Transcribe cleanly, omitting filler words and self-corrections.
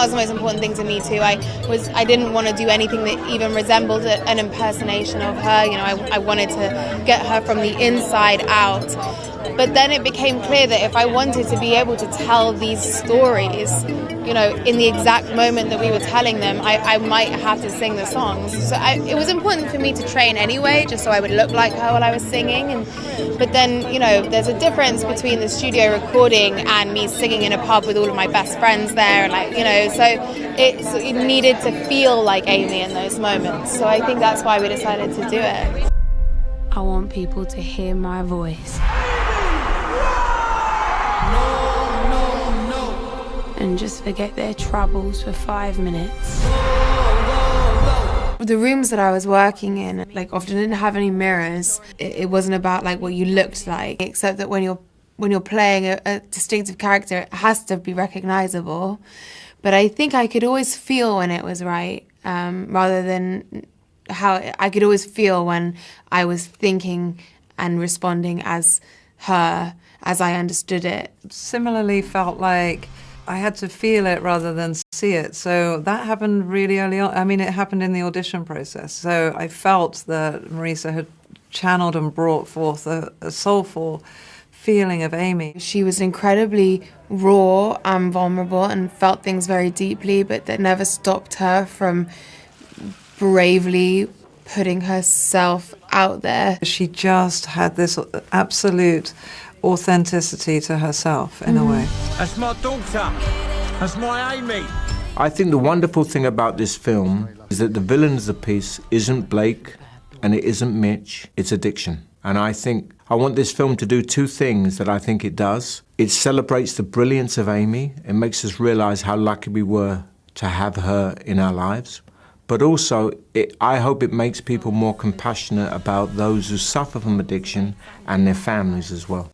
that was the most important thing to me too. I didn't want to do anything that even resembled an impersonation of her. You know, I wanted to get her from the inside out. But then it became clear that if I wanted to be able to tell these stories, you know, in the exact moment that we were telling them, I might have to sing the songs. So it was important for me to train anyway, just so I would look like her while I was singing. But then, you know, there's a difference between the studio recording and me singing in a pub with all of my best friends there, like, you know, so it needed to feel like Amy in those moments. So I think that's why we decided to do it. I want people to hear my voice. And just forget their troubles for 5 minutes. The rooms that I was working in, like, often didn't have any mirrors. It wasn't about like what you looked like, except that when you're playing a distinctive character, it has to be recognizable. But I think I could always feel when it was right, rather than how I could always feel when I was thinking and responding as her, as I understood it. Similarly felt like I had to feel it rather than see it. So that happened really early on. I mean, it happened in the audition process. So I felt that Marisa had channeled and brought forth a soulful feeling of Amy. She was incredibly raw and vulnerable and felt things very deeply, but that never stopped her from bravely putting herself out there. She just had this absolute authenticity to herself, in a way. That's my daughter. That's my Amy. I think the wonderful thing about this film is that the villain of the piece isn't Blake and it isn't Mitch, it's addiction. And I think I want this film to do two things that I think it does. It celebrates the brilliance of Amy. It makes us realise how lucky we were to have her in our lives. But also, I hope it makes people more compassionate about those who suffer from addiction and their families as well.